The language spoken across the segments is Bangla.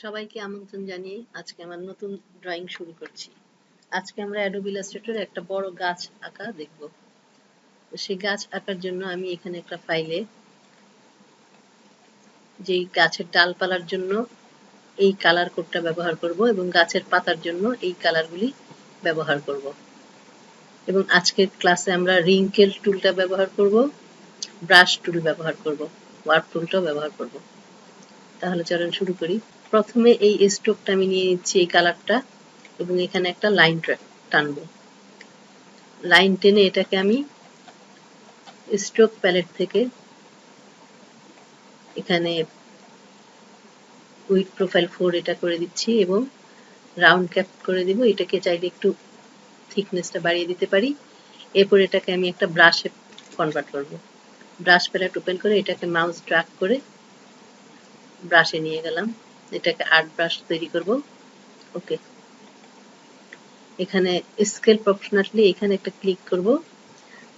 সবাইকে আমন্ত্রণ জানিয়ে আজকে আমার নতুন ড্রয়িং শুরু করছি। আজকে আমরা অ্যাডোবি ইলাস্ট্রেটরে একটা বড় গাছ আঁকা দেখব। সেই গাছ আঁকার জন্য আমি এখানে একটা ফাইলে যেই গাছের ডালপালার জন্য এই কালার কোডটা ব্যবহার করব এবং গাছের পাতার জন্য এই কালারগুলি ব্যবহার করব। এবং আজকের ক্লাসে আমরা রিঙ্কেল টুলটা ব্যবহার করব, ব্রাশ টুল ব্যবহার করব, ওয়ার্প টুলটাও ব্যবহার করব। তাহলে চলুন শুরু করি। প্রথমে এই স্ট্রোকটা আমি নিয়ে নিচ্ছি, এই কালারটা, এবং এখানে একটা লাইন টানবো। লাইন টেনে এটাকে আমি স্ট্রোক প্যালেট থেকে এখানে উইথ প্রোফাইল 4 এটা করে দিচ্ছি এবং রাউন্ড ক্যাপ করে দিব। এটাকে চাইলে একটু থিকনেসটা বাড়িয়ে দিতে পারি। এরপর এটাকে আমি একটা ব্রাশে কনভার্ট করব। ব্রাশ প্যালেট ওপেন করে এটাকে মাউস ড্র্যাগ করে ব্রাশে নিয়ে গেলাম। এটাকে আর্ট ব্রাশ তৈরি করব। ওকে, এখানে স্কেল প্রপোর্শনালি এখানে একটা ক্লিক করব,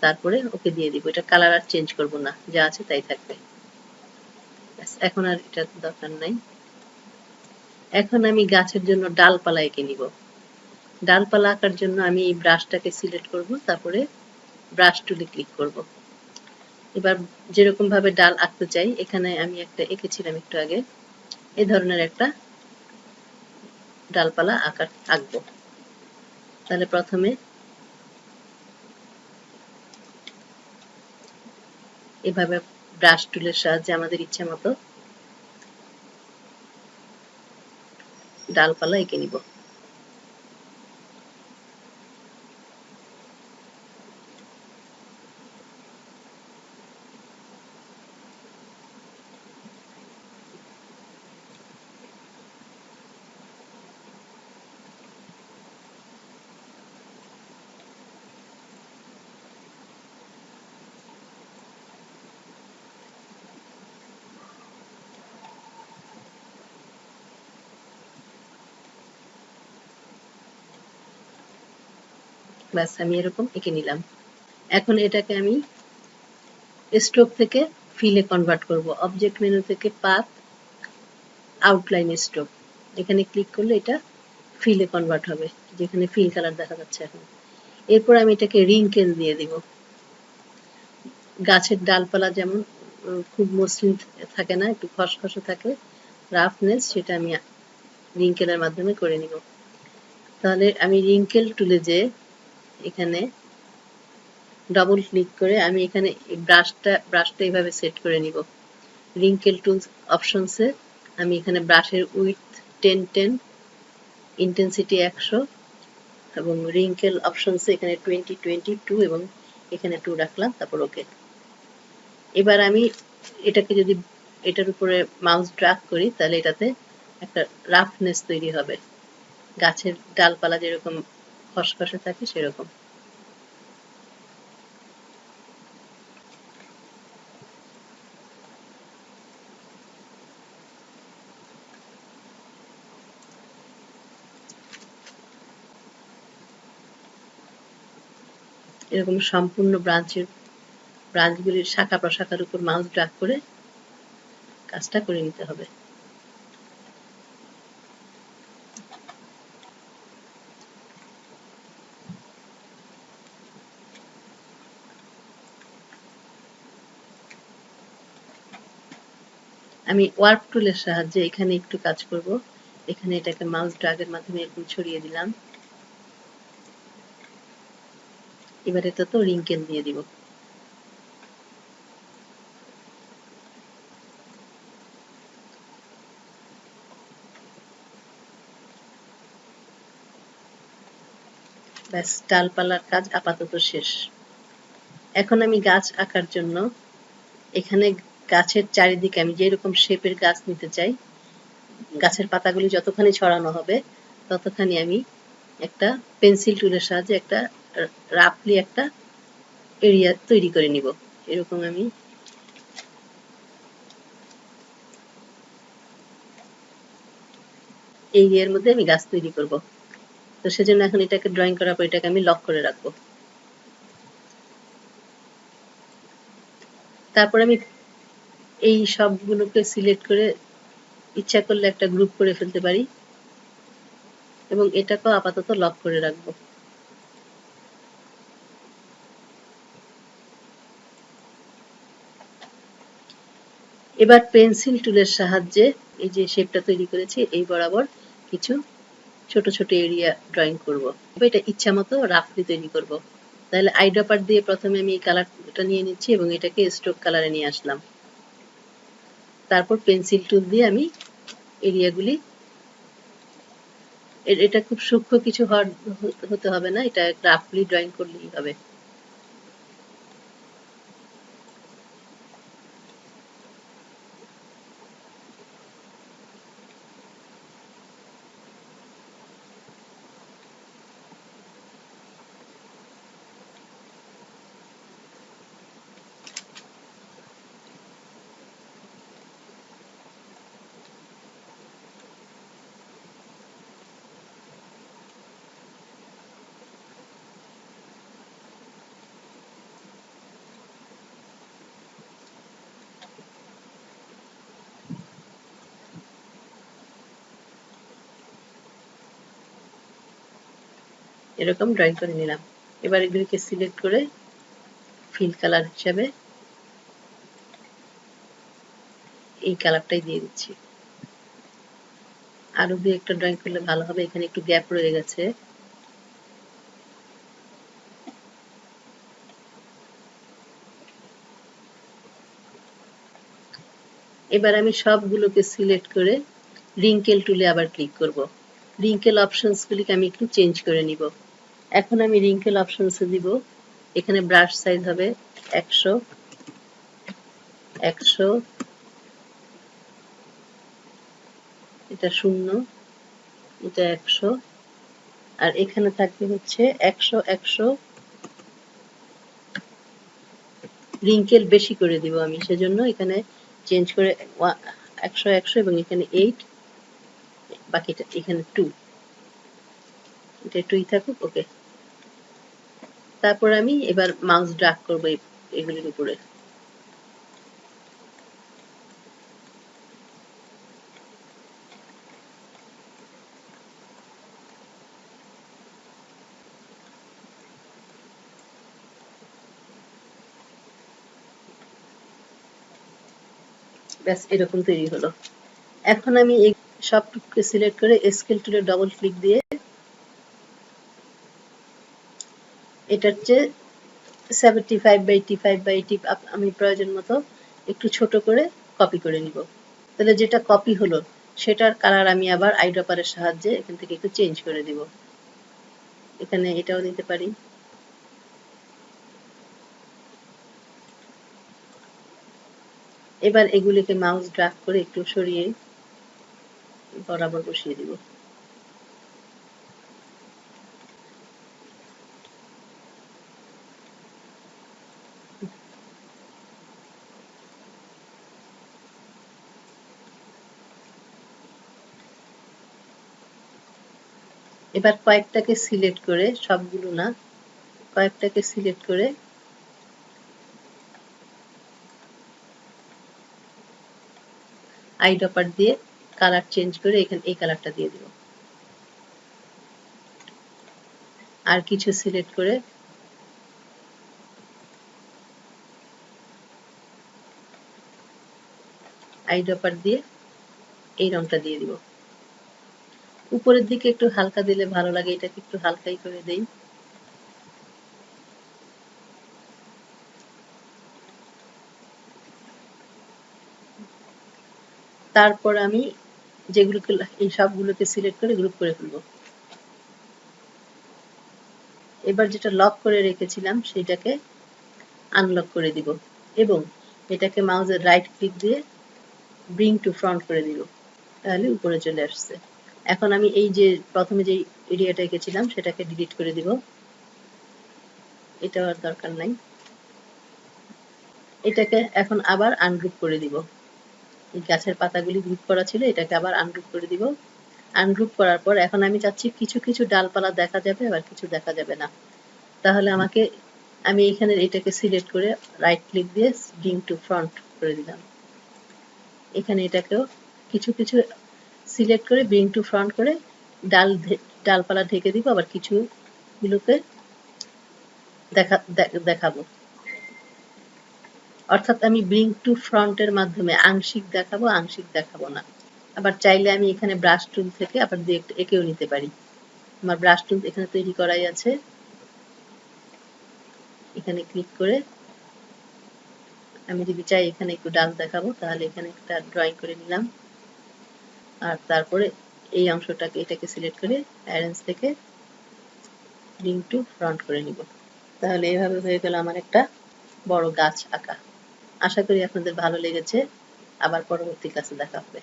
তারপরে ওকে দিয়ে দিব। এটা কালার আর চেঞ্জ করব না, যা আছে তাই থাকবে। এখন আর এটা দরকার নাই। এখন আমি গাছের জন্য ডালপালা এঁকে নিব। ডালপালা আঁকার জন্য আমি এই ব্রাশটাকে সিলেক্ট করব, তারপরে ব্রাশ টুলে ক্লিক করব। এবার যেরকম ভাবে ডাল আঁকতে চাই, এখানে আমি একটা এঁকেছিলাম একটু আগে, এই ধরনের একটা ডালপালা আঁকবো। তাহলে প্রথমে এভাবে ব্রাশ টুলের সাহায্যে আমাদের ইচ্ছা মতো ডালপালা এঁকে নিব। ব্যাস, আমি এরকম এঁকে নিলাম। এখন এটাকে আমি স্ট্রোক থেকে ফিলে কনভার্ট করব। অবজেক্ট মেনু থেকে পাথ, আউটলাইন স্ট্রোক, এখানে ক্লিক করলে এটা ফিলে কনভার্ট হবে, যেখানে ফিল কালার দেখা যাচ্ছে এখন। এরপর আমি এটাকে রিঙ্কেল দিয়ে দিব। গাছের ডালপালা যেমন খুব মসৃণ থাকে না, একটু খসখসে থাকে, রাফনেস, সেটা আমি রিঙ্কেলের মাধ্যমে করে নিব। তাহলে আমি রিঙ্কেল টুলে যে এখানে ডবল ক্লিক করে আমি এখানে ব্রাশটা এইভাবে সেট করে নিব। রিঙ্কেল টুলস অপশনসে আমি এখানে ব্রাশের উইথ 10 ইন্টেন্সিটি 100 এবং রিঙ্কেল অপশনসে এখানে 20 এবং এখানে 2 রাখলাম, তারপর ওকে। এবার আমি এটাকে যদি এটার উপরে মাউস ড্র্যাগ করি, তাহলে এটাতে একটা রাফনেস তৈরি হবে, গাছের ডালপালা যেরকম খসখসে থাকে সেরকম। এরকম সম্পূর্ণ ব্রাঞ্চগুলির শাখা প্রশাখার উপর মাউস ড্র্যাগ করে কাজটা করে নিতে হবে। আমি ওয়ার্প টুলের সাহায্যে এখানে একটু কাজ করব। এখানে এটাকে মাউস ড্র্যাগের মাধ্যমে এরকম ছড়িয়ে দিলাম। এবার এটা তো রিঙ্কেল দিয়ে দিব। ব্যাস, ডালপালার কাজ আপাতত শেষ। এখন আমি গাছ আঁকার জন্য এখানে গাছের চারিদিকে আমি যেরকম শেপের গাছ নিতে চাই, গাছের পাতাগুলি যতখানি ছড়ানো হবে ততখানি আমি একটা পেন্সিল টুলের সাহায্যে একটা রাফলি একটা এরিয়া তৈরি করে নিব। এরকম আমি এই এরিয়ার মধ্যে আমি গাছ তৈরি করব। তো সেজন্য এখন এটাকে ড্রয়িং করার পর এটাকে আমি লক করে রাখবো। তারপর আমি এই সবগুলোকে সিলেক্ট করে ইচ্ছা করলে একটা গ্রুপ করে ফেলতে পারি এবং এটাকেও আপাতত লক করে রাখবো। এবার পেন্সিল টুলের সাহায্যে এই যে শেপটা তৈরি করেছি এই বরাবর কিছু ছোট ছোট এরিয়া ড্রয়িং করব। এটা ইচ্ছা মতো রাফলি তৈরি করব। তাহলে আইড্রপার দিয়ে প্রথমে আমি এই কালারটা নিয়ে নিচ্ছি এবং এটাকে স্ট্রোক কালারে নিয়ে আসলাম। তারপর পেন্সিল টুল দিয়ে আমি এরিয়াগুলি, এটা খুব সূক্ষ্ম কিছু হতে হবে না, এটা রাফলি ড্রয়িং করলেই হবে। এরকম ড্রয়িং করে নিলাম। এবার এগুলিকে সিলেক্ট করে ফিল কালার হিসাবে এই কালারটাই দিয়ে দিচ্ছি। আরো দুই একটা ড্রয়িং করলে ভালো হবে, এখানে একটু গ্যাপ রয়ে গেছে। এবার আমি সবগুলোকে সিলেক্ট করে রিঙ্কেল টুলে আবার ক্লিক করব। রিঙ্কেল অপশনসগুলিকে আমি একটু চেঞ্জ করে নিব। এখন আমি রিঙ্কেল অপশনসে দিব, এখানে ব্রাশ সাইজ হবে 100, 100, এটা 0, এটা 100, আর এখানে থাকবে হচ্ছে 100, 100। রিঙ্কেল বেশি করে দিব আমি, সেজন্য এখানে চেঞ্জ করে 100, 100 এবং এখানে 8, বাকিটা এখানে 2, এটা 2ই থাকুক। ওকে। তারপর আমি এবার মাউস ড্র্যাগ করব এগুলির উপরে। ব্যাস এরকম তৈরি হলো। এখন আমি এই সবটুকুকে সিলেক্ট করে স্কেল টুলে ডবল ক্লিক দিয়ে এটার চেয়ে 75/85/80 আমি প্রয়োজন মতো একটু ছোট করে কপি করে নিব। তাহলে যেটা কপি হলো সেটার কালার আমি আবার আইড্রপারের সাহায্যে এখান থেকে একটু চেঞ্জ করে দিব। এখানে এটাও দিতে পারি। এবার এগুলিকে মাউস ড্র্যাগ করে একটু সরিয়ে বরাবর বসিয়ে দিব। এবার কয়েকটাকে সিলেক্ট করে, সবগুলো না, কয়েকটাকে সিলেক্ট করে আইড্রপার দিয়ে কালার চেঞ্জ করে এখানে এই কালারটা দিয়ে দিব। আর কিছু সিলেক্ট করে আইড্রপার দিয়ে এই রংটা দিয়ে দিব। উপরের দিকে একটু হালকা দিলে ভালো লাগে, এটাকে একটু হালকাই করে দেই। তারপর আমি যেগুলোকে এই সবগুলোকে সিলেক্ট করে গ্রুপ করে ফেলবো। এবার যেটা লক করে রেখেছিলাম সেটাকে আনলক করে দিব এবং এটাকে মাউসের রাইট ক্লিক দিয়ে ব্রিং টু ফ্রন্ট করে দিব, তাহলে উপরে চলে আসছে। এখন আমি এই যে প্রথমে যে এরিয়াটা এঁকেছিলাম সেটাকে ডিলিট করে দিব, এটা আর দরকার নাই। এটাকে এখন আবার আনগ্রুপ করে দিব। এই গাছের পাতাগুলি গ্রুপ করা ছিল, এটাকে আবার আনগ্রুপ করে দিব। আনগ্রুপ করার পর এখন আমি চাচ্ছি কিছু কিছু ডালপালা দেখা যাবে, আবার কিছু দেখা যাবে না। তাহলে আমি এখানে এটাকে সিলেক্ট করে রাইট ক্লিক দিয়ে ব্রিং টু ফ্রন্ট করে দিলাম। এখানে এটাকেও কিছু কিছু সিলেক্ট করে ব্রিং টু ফ্রন্ট করে ডালপালা ঢেকে দিব, আবার কিছুগুলোকে দেখাবো। অর্থাৎ আমি ব্রিং টু ফ্রন্টের মাধ্যমে আংশিক দেখাবো না। আবার চাইলে আমি এখানে ব্রাশ টুল থেকে আবার এঁকেও নিতে পারি। আমার ব্রাশ টুল এখানে তৈরি করাই আছে, এখানে ক্লিক করে আমি যদি চাই এখানে একটু ডাল দেখাবো, তাহলে এখানে একটা ড্রয়িং করে নিলাম, আর তারপরে এই অংশটাকে এটাকে সিলেক্ট করে অ্যারেঞ্জ থেকে ব্রিং টু ফ্রন্ট করে নিব। তাহলে এভাবে হয়ে গেল আমার একটা বড় গাছ আঁকা। আশা করি আপনাদের ভালো লেগেছে। আবার পরবর্তী ক্লাসে দেখা হবে।